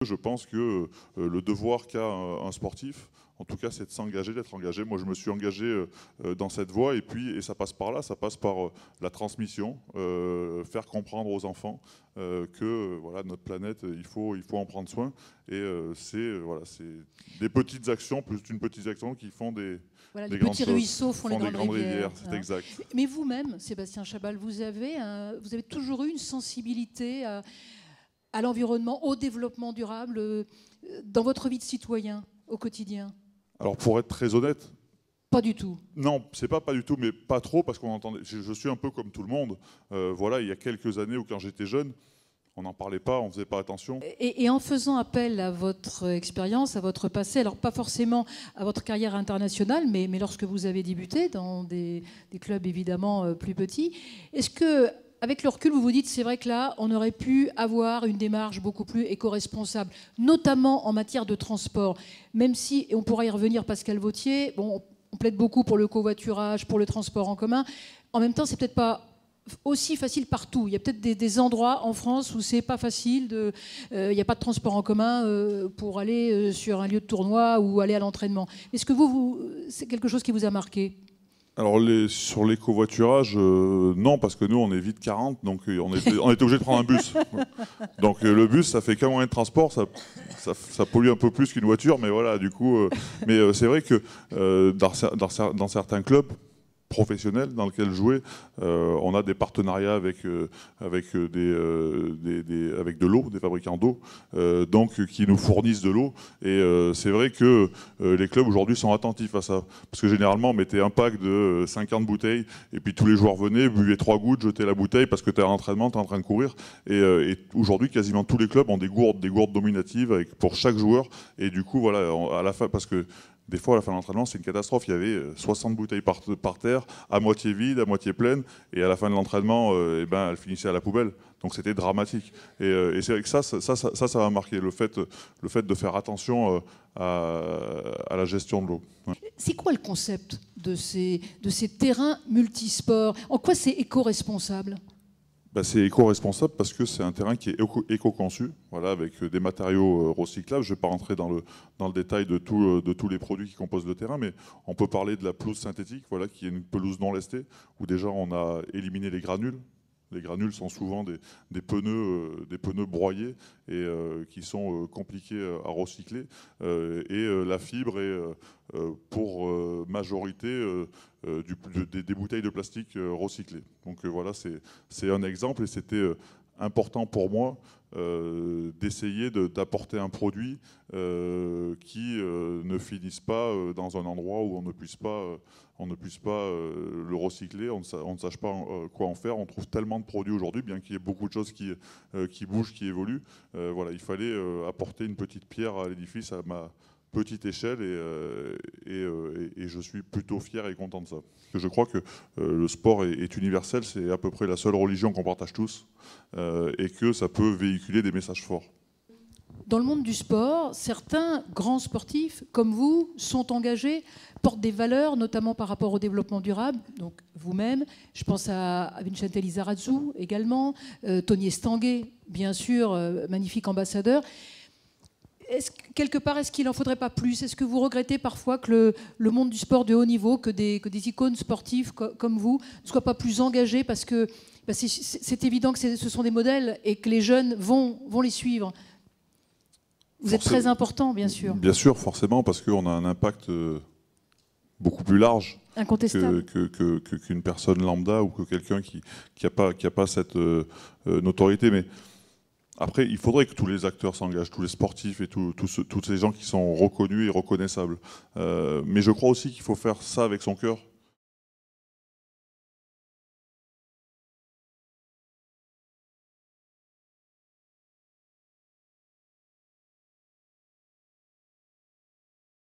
Je pense que le devoir qu'a un sportif, en tout cas, c'est de s'engager, d'être engagé. Moi, je me suis engagé dans cette voie et ça passe par là, ça passe par la transmission, faire comprendre aux enfants que voilà, notre planète, il faut en prendre soin. Et voilà, c'est des petites actions, plus d'une petite action qui font des les grandes petits choses, ruisseaux font les grandes rivières. C'est exact. Mais vous-même, Sébastien Chabal, vous avez toujours eu une sensibilité à l'environnement, au développement durable, dans votre vie de citoyen au quotidien? Alors pour être très honnête, pas du tout. Non, c'est pas du tout, mais pas trop, parce qu'on entendait. Je suis un peu comme tout le monde. Voilà, il y a quelques années, ou quand j'étais jeune, on n'en parlait pas, on faisait pas attention. Et en faisant appel à votre expérience, à votre passé, alors pas forcément à votre carrière internationale, mais lorsque vous avez débuté dans des clubs évidemment plus petits, est-ce que avec le recul, vous vous dites, c'est vrai que là, on aurait pu avoir une démarche beaucoup plus éco-responsable, notamment en matière de transport, même si, et on pourra y revenir, Pascal Vauthier, bon, on plaide beaucoup pour le covoiturage, pour le transport en commun. En même temps, c'est peut-être pas aussi facile partout. Il y a peut-être des endroits en France où c'est pas facile, il n'y a pas de transport en commun pour aller sur un lieu de tournoi ou aller à l'entraînement. Est-ce que c'est quelque chose qui vous a marqué ? Alors sur l'écovoiturage, non, parce que nous on est vite 40, donc on était obligé de prendre un bus. Donc le bus, ça fait qu'un moyen de transport, ça pollue un peu plus qu'une voiture, mais voilà, du coup. Mais c'est vrai que dans certains clubs professionnels dans lesquels jouer, on a des partenariats avec de l'eau, des fabricants d'eau, donc qui nous fournissent de l'eau. Et c'est vrai que les clubs aujourd'hui sont attentifs à ça, parce que généralement on mettait un pack de 50 bouteilles et puis tous les joueurs venaient, buvaient 3 gouttes, jetaient la bouteille parce que tu es à l'entraînement, tu es en train de courir. Et aujourd'hui quasiment tous les clubs ont des gourdes dominatives pour chaque joueur. Et du coup voilà, à la fin, parce que des fois, à la fin de l'entraînement, c'est une catastrophe. Il y avait 60 bouteilles par terre, à moitié vides, à moitié pleines. Et à la fin de l'entraînement, elles finissaient à la poubelle. Donc c'était dramatique. Et c'est vrai que ça m'a marqué, le fait de faire attention à la gestion de l'eau. Ouais. C'est quoi le concept de ces terrains multisports? En quoi c'est éco-responsable? C'est éco-responsable parce que c'est un terrain qui est éco-conçu, voilà, avec des matériaux recyclables. Je ne vais pas rentrer dans le détail de tous les produits qui composent le terrain, mais on peut parler de la pelouse synthétique, voilà, qui est une pelouse non lestée, où déjà on a éliminé les granules. Les granules sont souvent des pneus broyés et qui sont compliqués à recycler. Et la fibre est pour majorité des bouteilles de plastique recyclées. Donc voilà, c'est un exemple et c'était important pour moi d'essayer d'apporter un produit qui ne finisse pas dans un endroit où on ne puisse pas le recycler, on ne sache pas quoi en faire. On trouve tellement de produits aujourd'hui, bien qu'il y ait beaucoup de choses qui bougent, qui évoluent. Voilà, il fallait apporter une petite pierre à l'édifice à ma petite échelle et je suis plutôt fier et content de ça. Je crois que le sport est universel, c'est à peu près la seule religion qu'on partage tous et que ça peut véhiculer des messages forts. Dans le monde du sport, certains grands sportifs, comme vous, sont engagés, portent des valeurs, notamment par rapport au développement durable. Donc vous-même, je pense à Vincenzo Lizarazu également, Tony Estanguet, bien sûr, magnifique ambassadeur. Quelque part, est-ce qu'il n'en faudrait pas plus? Est-ce que vous regrettez parfois que le monde du sport de haut niveau, que des icônes sportives comme vous ne soient pas plus engagés? Parce que c'est évident que ce sont des modèles et que les jeunes vont les suivre. Vous êtes très important, bien sûr. Bien sûr, forcément, parce qu'on a un impact beaucoup plus large qu'une personne lambda ou que quelqu'un qui n'a pas cette notoriété. Mais après, il faudrait que tous les acteurs s'engagent, tous les sportifs et tous ces gens qui sont reconnus et reconnaissables. Mais je crois aussi qu'il faut faire ça avec son cœur.